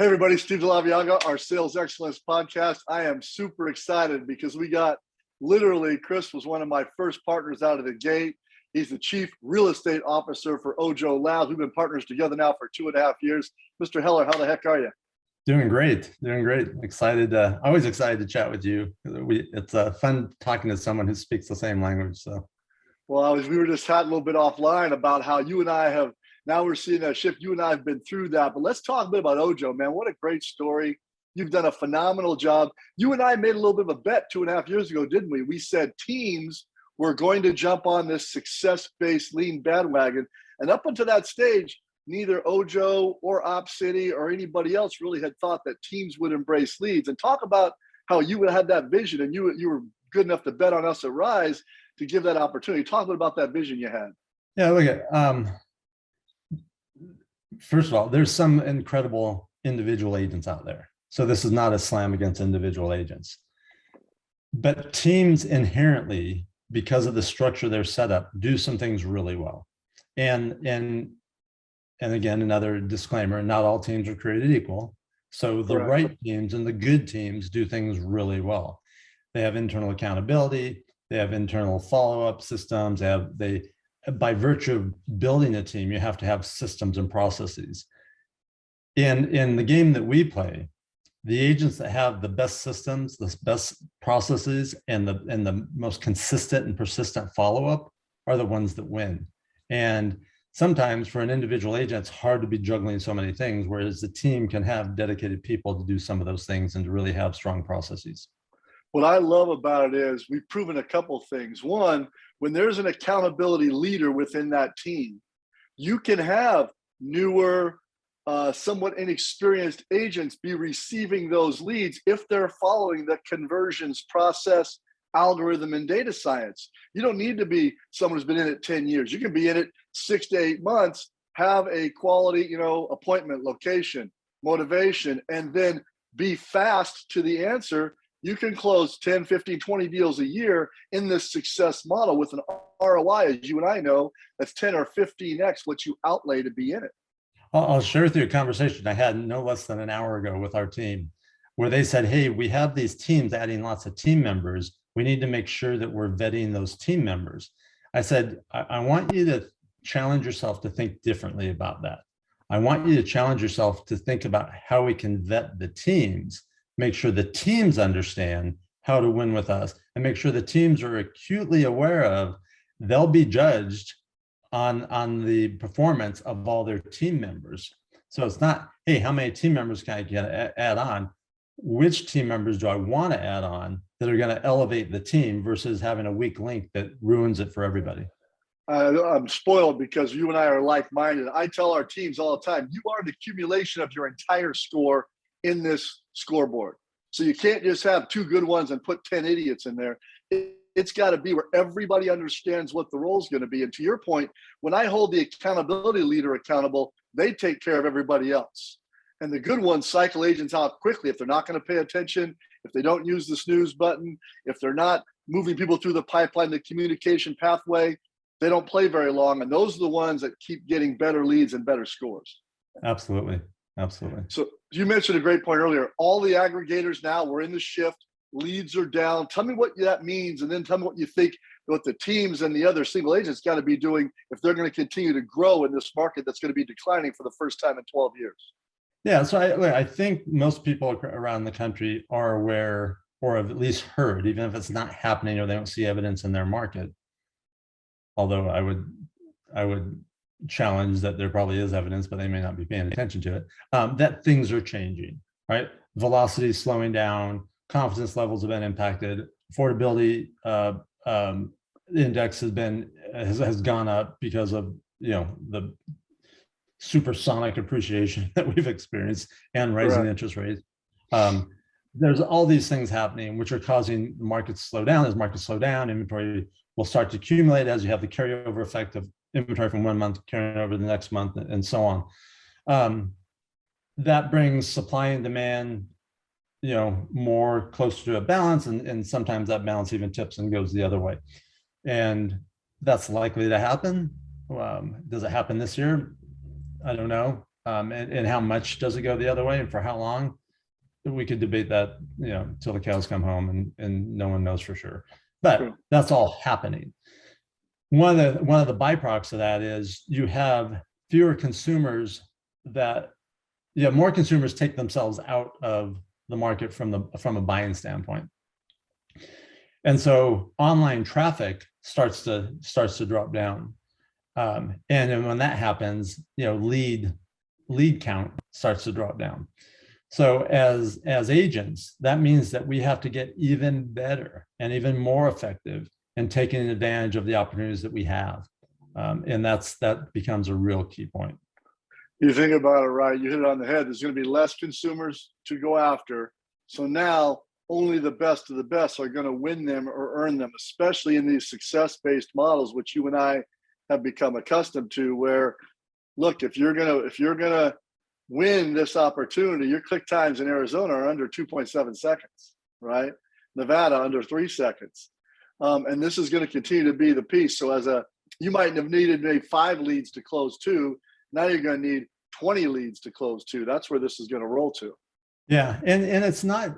Hey everybody, Steve DeLaviaga, our Sales Excellence Podcast. I am super excited because we got literally, Chris was one of my first partners out of the gate. He's the Chief Real Estate Officer for Ojo Labs. We've been partners together now for 2.5 years. Mr. Heller, how the heck are you? Doing great. Excited. Always excited to chat with you. It's fun talking to someone who speaks the same language. So, well, we were just chatting a little bit offline about how you and I have, now we're seeing that shift. You and I have been through that, but let's talk a bit about Ojo, man. What a great story. You've done a phenomenal job. You and I made a little bit of a bet 2.5 years ago, didn't we? We said teams were going to jump on this success-based lean bandwagon. And up until that stage, neither Ojo or OpCity or anybody else really had thought that teams would embrace leads. And talk about how you had that vision and you were good enough to bet on us at Rise to give that opportunity. Talk a bit about that vision you had. Yeah, look at, first of all, there's some incredible individual agents out there. So this is not a slam against individual agents. But teams inherently, because of the structure they're set up, do some things really well. And again, another disclaimer, not all teams are created equal. So the right teams and the good teams do things really well. They have internal accountability, they have internal follow-up systems, by virtue of building a team, you have to have systems and processes. In the game that we play, the agents that have the best systems, the best processes, and the most consistent and persistent follow-up are the ones that win. And sometimes for an individual agent, it's hard to be juggling so many things, whereas the team can have dedicated people to do some of those things and to really have strong processes. What I love about it is we've proven a couple things. One, when there's an accountability leader within that team, you can have newer, somewhat inexperienced agents be receiving those leads if they're following the conversions process, algorithm, and data science. You don't need to be someone who's been in it 10 years. You can be in it 6 to 8 months, have a quality, appointment, location, motivation, and then be fast to the answer. You can close 10, 15, 20 deals a year in this success model with an ROI, as you and I know, that's 10 or 15x what you outlay to be in it. I'll share with you a conversation I had no less than an hour ago with our team, where they said, hey, we have these teams adding lots of team members. We need to make sure that we're vetting those team members. I said, I want you to challenge yourself to think differently about that. I want you to challenge yourself to think about how we can vet the teams, make sure the teams understand how to win with us, and make sure the teams are acutely aware of they'll be judged on the performance of all their team members. So it's not, hey, how many team members can I add on? Which team members do I want to add on that are going to elevate the team versus having a weak link that ruins it for everybody? I'm spoiled because you and I are like-minded. I tell our teams all the time, you are the accumulation of your entire score in this scoreboard. So you can't just have 2 good ones and put 10 idiots in there. It's got to be where everybody understands what the role is going to be. And to your point, when I hold the accountability leader accountable, they take care of everybody else. And the good ones cycle agents out quickly if they're not going to pay attention, if they don't use the snooze button, if they're not moving people through the pipeline, the communication pathway, they don't play very long. And those are the ones that keep getting better leads and better scores. Absolutely. So you mentioned a great point earlier. All the aggregators now, we're in the shift. Leads are down. Tell me what that means, and then tell me what you think what the teams and the other single agents got to be doing if they're going to continue to grow in this market that's going to be declining for the first time in 12 years. Yeah, so I think most people around the country are aware or have at least heard, even if it's not happening or they don't see evidence in their market. Although I would challenge that there probably is evidence, but they may not be paying attention to it, that things are changing, right? Velocity is slowing down, confidence levels have been impacted, affordability index has gone up because of the supersonic appreciation that we've experienced and rising interest rates. There's all these things happening which are causing the market to slow down. As markets slow down, inventory will start to accumulate as you have the carryover effect of inventory from one month carrying over the next month and so on. That brings supply and demand more close to a balance, and sometimes that balance even tips and goes the other way. And that's likely to happen. Does it happen this year? I don't know. and how much does it go the other way and for how long? We could debate that, till the cows come home, and no one knows for sure. But True. that's all happening. One of the byproducts of that is you have fewer consumers more consumers take themselves out of the market from a buying standpoint. And so online traffic starts to drop down. And then when that happens, lead count starts to drop down. So as agents, that means that we have to get even better and even more effective in taking advantage of the opportunities that we have. And that becomes a real key point. You think about it, right? You hit it on the head. There's going to be less consumers to go after. So now only the best of the best are going to win them or earn them, especially in these success-based models, which you and I have become accustomed to, where, look, if you're gonna win this opportunity, your click times in Arizona are under 2.7 seconds, right? Nevada under 3 seconds. And this is going to continue to be the piece. So you might have needed maybe 5 leads to close 2. Now you're going to need 20 leads to close 2. That's where this is going to roll to. Yeah, and it's not.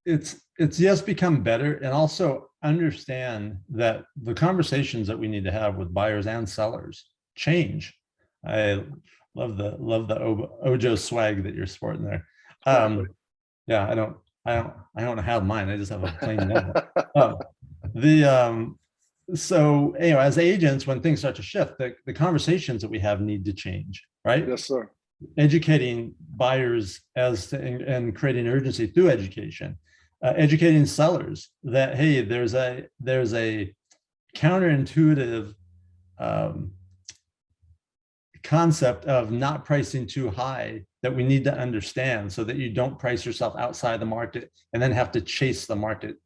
It's yes, become better, and also understand that the conversations that we need to have with buyers and sellers change. I love the Ojo swag that you're sporting there. Yeah, I don't have mine. I just have a plain one. So as agents, when things start to shift, the conversations that we have need to change, right? Yes, sir. Educating buyers and creating urgency through education, educating sellers that, hey, there's a counterintuitive concept of not pricing too high that we need to understand, so that you don't price yourself outside the market and then have to chase the market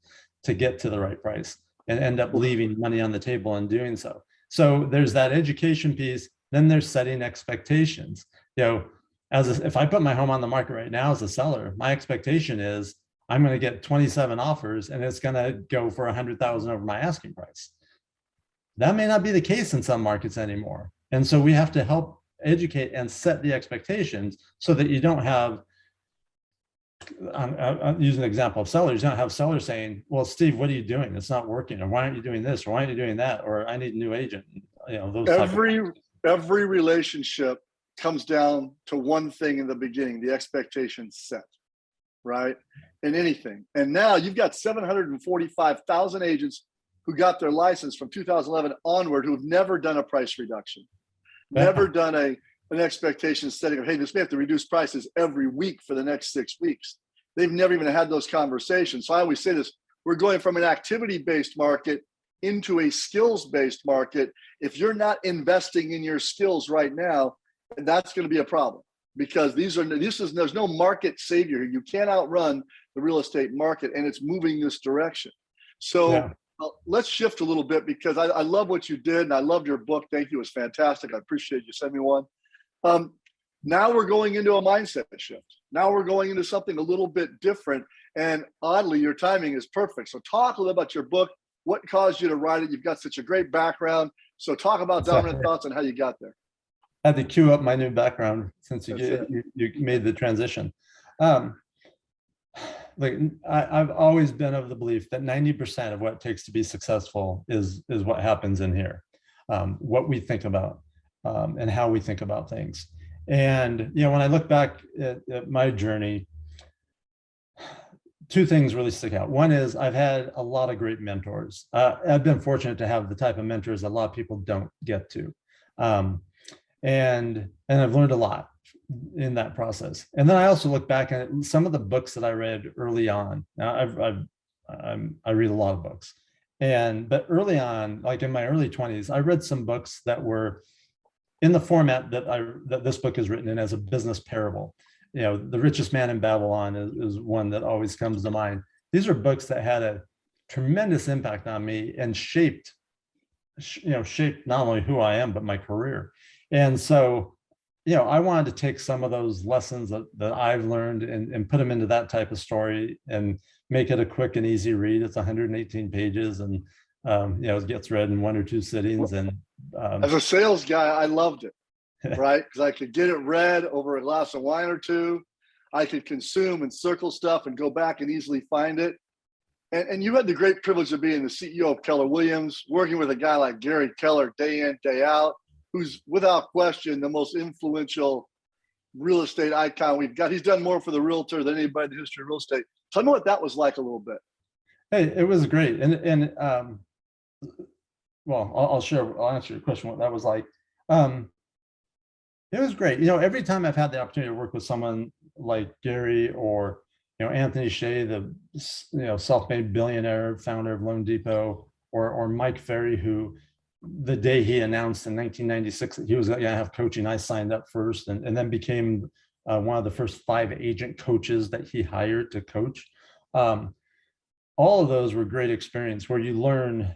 to get to the right price and end up leaving money on the table in doing so. So there's that education piece. Then there's setting expectations. If I put my home on the market right now as a seller, my expectation is I'm going to get 27 offers and it's going to go for 100,000 over my asking price. That may not be the case in some markets anymore. And so we have to help educate and set the expectations so that you don't have, I'm using an example of sellers, you don't have sellers saying, well, Steve, what are you doing? It's not working. Or why aren't you doing this? Or why aren't you doing that? Or I need a new agent. Every relationship comes down to one thing in the beginning: the expectation set, right? In anything. And now you've got 745,000 agents who got their license from 2011 onward who have never done a price reduction, never done an expectation setting of, hey, this may have to reduce prices every week for the next 6 weeks. They've never even had those conversations. So I always say this: we're going from an activity-based market into a skills-based market. If you're not investing in your skills right now, that's going to be a problem, because there's no market savior. You can't outrun the real estate market, and it's moving this direction. So let's shift a little bit, because I love what you did, and I loved your book. Thank you. It was fantastic. I appreciate you sending me one. Now we're going into a mindset shift. Now we're going into something a little bit different. And oddly, your timing is perfect. So talk a little about your book. What caused you to write it? You've got such a great background. So talk about Dominant Thoughts and how you got there. I had to cue up my new background since you made the transition. I've always been of the belief that 90% of what it takes to be successful is what happens in here, what we think about, and how we think about things. And when I look back at my journey, 2 things really stick out. One is I've had a lot of great mentors. I've been fortunate to have the type of mentors a lot of people don't get to. And I've learned a lot in that process. And then I also look back at some of the books that I read early on. Now I read a lot of books, but early on, like in my early 20s, I read some books that were in the format that this book is written in, as a business parable. The Richest Man in Babylon is one that always comes to mind. These are books that had a tremendous impact on me and shaped not only who I am, but my career. And so, I wanted to take some of those lessons that I've learned and put them into that type of story and make it a quick and easy read. It's 118 pages, and it gets read in 1 or 2 sittings. And as a sales guy, I loved it. right? Because I could get it read over a glass of wine or two. I could consume and circle stuff and go back and easily find it. And you had the great privilege of being the CEO of Keller Williams, working with a guy like Gary Keller day in, day out, who's without question the most influential real estate icon we've got. He's done more for the realtor than anybody in the history of real estate. Tell me what that was like a little bit. Hey, it was great. And well, I'll answer your question, what that was like. It was great. Every time I've had the opportunity to work with someone like Gary or, Anthony Shea, the, self-made billionaire founder of Loan Depot, or Mike Ferry, who the day he announced in 1996 that he was going to have coaching, I signed up first and then became one of the first 5 agent coaches that he hired to coach. All of those were great experience where you learn,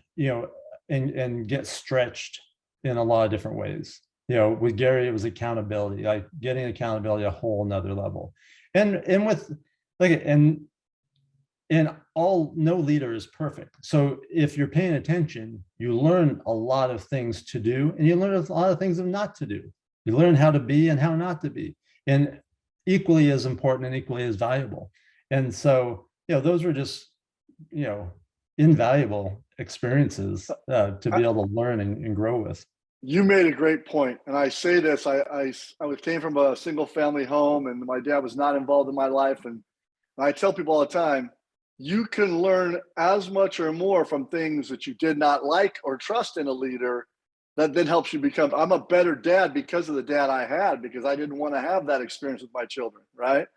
and get stretched in a lot of different ways. With Gary, it was accountability, like getting accountability a whole nother level. And with no leader is perfect. So if you're paying attention, you learn a lot of things to do, and you learn a lot of things of not to do. You learn how to be and how not to be, and equally as important and equally as valuable. And so, those were just, invaluable experiences to be able to learn and grow with. You made a great point, and I say this: I came from a single family home, and my dad was not involved in my life. And I tell people all the time, you can learn as much or more from things that you did not like or trust in a leader that then helps you become. I'm a better dad because of the dad I had, because I didn't want to have that experience with my children, right?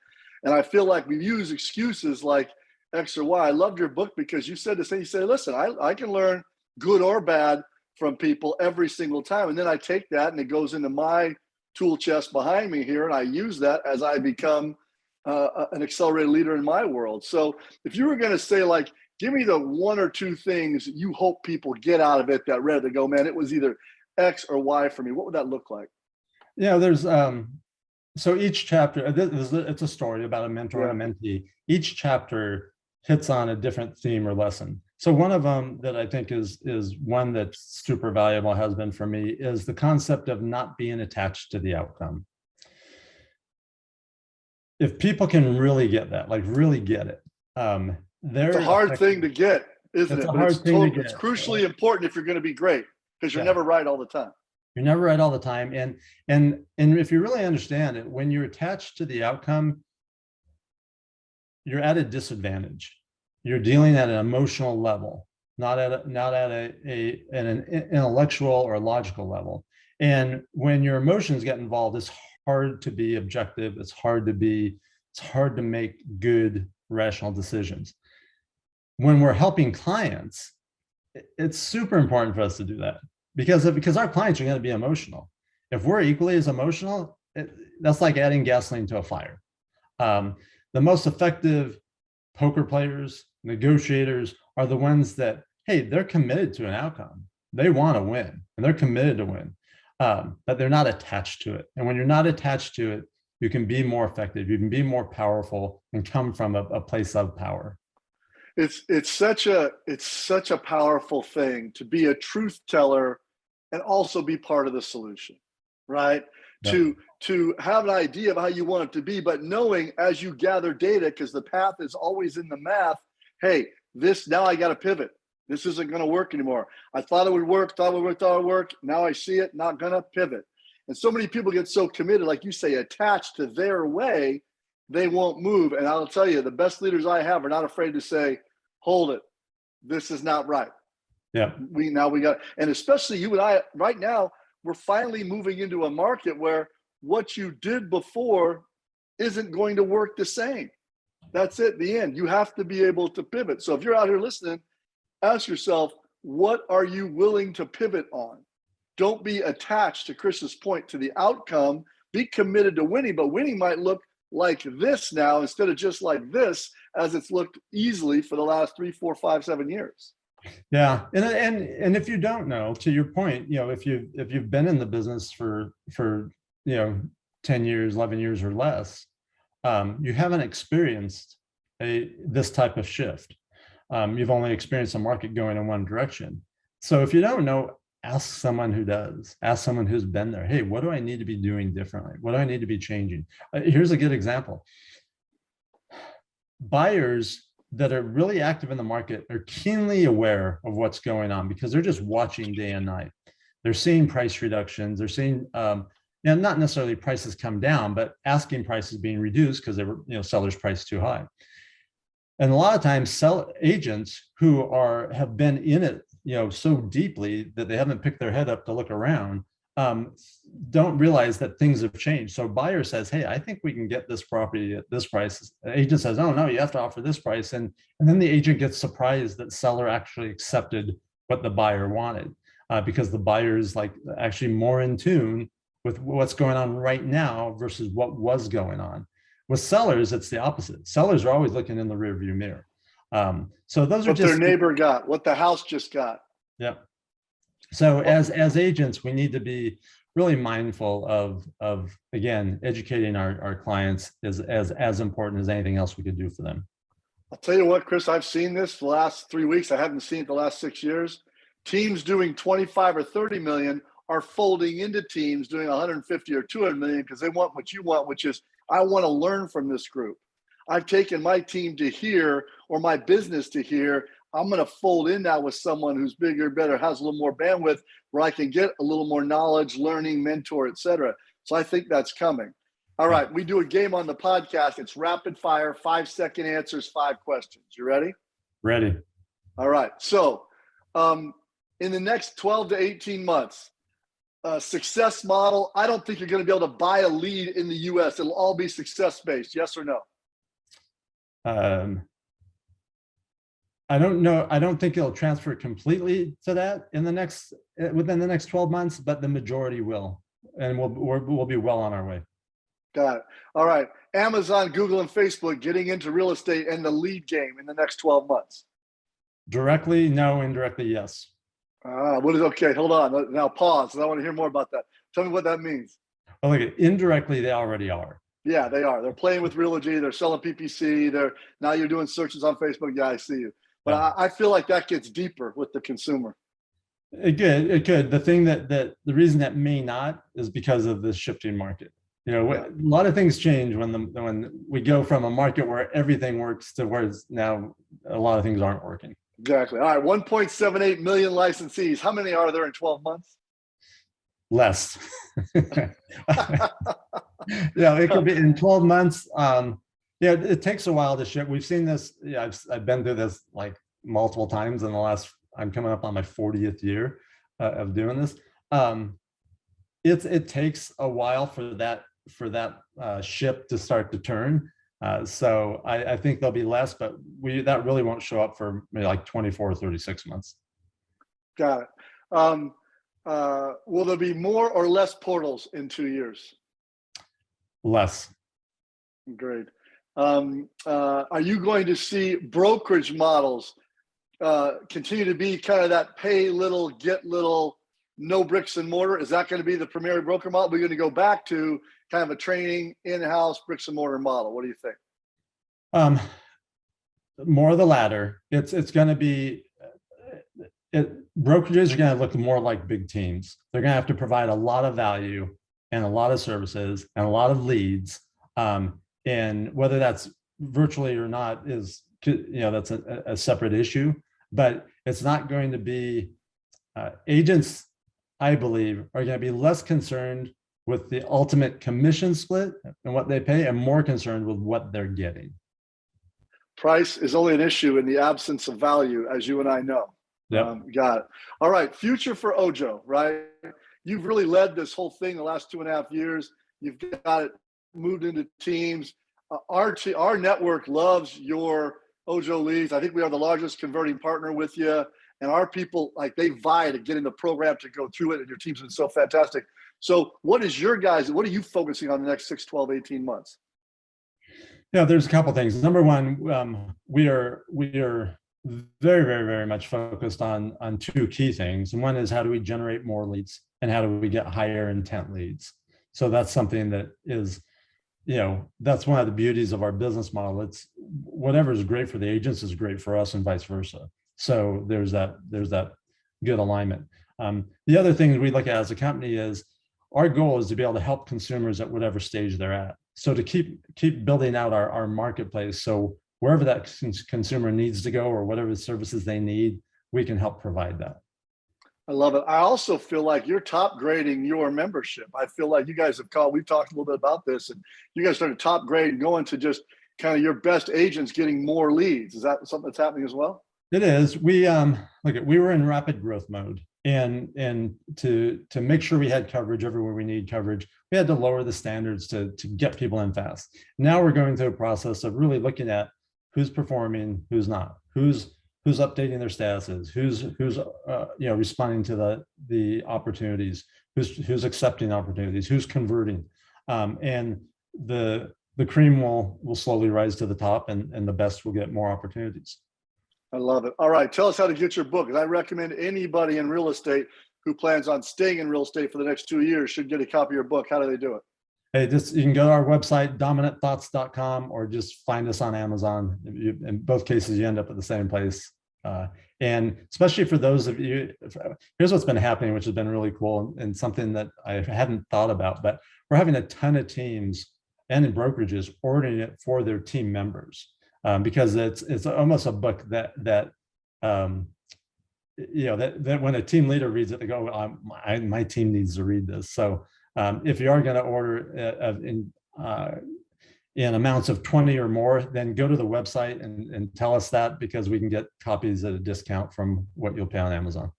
And I feel like we use excuses like X or Y. I loved your book because you said the same. You said, listen, I can learn good or bad from people every single time. And then I take that and it goes into my tool chest behind me here. And I use that as I become an accelerated leader in my world. So if you were going to say, like, give me the 1 or 2 things you hope people get out of it that read it, they go, man, it was either X or Y for me, what would that look like? There's so each chapter, it's a story about a mentor and a mentee. Each chapter hits on a different theme or lesson. So one of them that I think is one that's super valuable, has been for me, is the concept of not being attached to the outcome. If people can really get that, like really get it, it's a hard thing to get, isn't it? It's crucially important if you're going to be great, because you're never right all the time. You're never right all the time. And if you really understand it, when you're attached to the outcome, you're at a disadvantage. You're dealing at an emotional level, not at an intellectual or logical level. And when your emotions get involved, it's hard to be objective. It's hard to make good, rational decisions. When we're helping clients, it's super important for us to do that, because our clients are going to be emotional. If we're equally as emotional, that's like adding gasoline to a fire. The most effective poker players, negotiators, are the ones that, hey, they're committed to an outcome. They want to win, and they're committed to win, but they're not attached to it. And when you're not attached to it, you can be more effective, you can be more powerful, and come from a place of power. It's such a powerful thing to be a truth teller and also be part of the solution, right? Yep. To have an idea of how you want it to be, but knowing as you gather data, because the path is always in the math, hey, now I got to pivot. This isn't going to work anymore. I thought it would work, thought it would work. Now I see it, not going to pivot. And so many people get so committed, like you say, attached to their way, they won't move. And I'll tell you, the best leaders I have are not afraid to say, hold it, this is not right. Yeah. We got, and especially you and I right now, we're finally moving into a market where what you did before isn't going to work the same. That's it, the end. You have to be able to pivot. So if you're out here listening, ask yourself, what are you willing to pivot on? Don't be attached, to Chris's point, to the outcome. Be committed to winning, but winning might look like this now instead of just like this, as it's looked easily for the last 3, 4, 5, 7 years. Yeah, and if you don't know, to your point, if you've been in the business for 10 years, 11 years or less, you haven't experienced this type of shift. You've only experienced a market going in one direction. So if you don't know, ask someone who does, ask someone who's been there. Hey, what do I need to be doing differently? What do I need to be changing? Here's a good example. Buyers that are really active in the market are keenly aware of what's going on because they're just watching day and night. They're seeing price reductions. They're seeing, not necessarily prices come down, but asking prices being reduced because they were, sellers priced too high. And a lot of times, agents who have been in it, so deeply that they haven't picked their head up to look around, don't realize that things have changed. So buyer says, hey, I think we can get this property at this price. The agent says, oh no, you have to offer this price. And then the agent gets surprised that seller actually accepted what the buyer wanted, because the buyer is like actually more in tune with what's going on right now versus what was going on. With sellers, it's the opposite. Sellers are always looking in the rearview mirror. So those are what their neighbor got, what the house just got. Yeah. So as agents, we need to be really mindful of again, educating our clients is as important as anything else we could do for them. I'll tell you what, Chris, I've seen this the last 3 weeks. I haven't seen it the last 6 years. Teams doing 25 or 30 million are folding into teams doing 150 or 200 million because they want what you want, which is, I want to learn from this group. I've taken my team to here or my business to here. I'm going to fold in now with someone who's bigger, better, has a little more bandwidth where I can get a little more knowledge, learning, mentor, etc. So I think that's coming. All right. We do a game on the podcast. It's rapid fire, 5-second answers, 5 questions. You ready? Ready. All right. So in the next 12 to 18 months, success model, I don't think you're going to be able to buy a lead in the US. It'll all be success-based. Yes or no? I don't know. I don't think it'll transfer completely to that within the next 12 months, but the majority will, and we'll be well on our way. Got it. All right. Amazon, Google, and Facebook getting into real estate and the lead game in the next 12 months. Directly, no. Indirectly, yes. Okay, hold on. Now pause. I want to hear more about that. Tell me what that means. Well, look, indirectly, they already are. Yeah, they are. They're playing with Realogy. They're selling PPC. Now you're doing searches on Facebook. Yeah, I see you. But yeah. I feel like that gets deeper with the consumer. It could. The thing the reason that may not is because of the shifting market. A lot of things change when we go from a market where everything works to where now a lot of things aren't working. Exactly. All right. 1.78 million licensees. How many are there in 12 months? Less. It could be in 12 months. It takes a while to ship. We've seen this. Yeah, I've been through this like multiple times in the last. I'm coming up on my 40th year of doing this. It takes a while for that ship to start to turn. So I think there'll be less, but that really won't show up for maybe like 24 or 36 months. Got it. Will there be more or less portals in 2 years? Less. Great. Are you going to see brokerage models continue to be kind of that pay little, get little, no bricks and mortar? Is that going to be the primary broker model? We're going to go back to kind of a training in-house bricks and mortar model. What do you think? More of the latter. It's going to be brokerages are going to look more like big teams. They're going to have to provide a lot of value and a lot of services and a lot of leads. And whether that's virtually or not is, that's a separate issue, but it's not going to be agents, I believe, are going to be less concerned with the ultimate commission split and what they pay and more concerned with what they're getting. Price is only an issue in the absence of value, as you and I know. Yeah. Got it. All right. Future for Ojo, right? You've really led this whole thing the last 2.5 years. You've got it moved into teams. Our network loves your Ojo leads. I think we are the largest converting partner with you. And our people, like, they vie to get in the program to go through it. And your team's been so fantastic. So what are you focusing on the next 6, 12, 18 months? Yeah, there's a couple of things. Number one, we are very, very, very much focused on 2 key things. And one is, how do we generate more leads and how do we get higher intent leads? So that's something that is, that's one of the beauties of our business model. It's whatever is great for the agents is great for us and vice versa. So there's that good alignment. The other thing we look at as a company is our goal is to be able to help consumers at whatever stage they're at. So to keep building out our marketplace. So wherever that consumer needs to go or whatever services they need, we can help provide that. I love it. I also feel like you're top grading your membership. I feel like you guys have we've talked a little bit about this, and you guys started top grade going to just kind of your best agents getting more leads. Is that something that's happening as well? It is. We we were in rapid growth mode, and to make sure we had coverage everywhere we need coverage, we had to lower the standards to get people in fast. Now we're going through a process of really looking at who's performing, who's not, who's updating their statuses, who's responding to the opportunities, who's accepting opportunities, who's converting, and the cream will slowly rise to the top, and the best will get more opportunities. I love it. All right, tell us how to get your book. And I recommend anybody in real estate who plans on staying in real estate for the next 2 years should get a copy of your book. How do they do it? Hey, you can go to our website, dominantthoughts.com, or just find us on Amazon. In both cases, you end up at the same place. And especially for those of you, here's what's been happening, which has been really cool and something that I hadn't thought about, but we're having a ton of teams and in brokerages ordering it for their team members, because it's almost a book that when a team leader reads it, they go, my team needs to read this. So if you are going to order in amounts of 20 or more, then go to the website and tell us that, because we can get copies at a discount from what you'll pay on Amazon.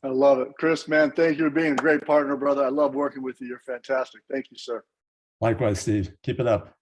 I love it. Chris, man, thank you for being a great partner, brother. I love working with you. You're fantastic. Thank you, sir. Likewise, Steve. Keep it up.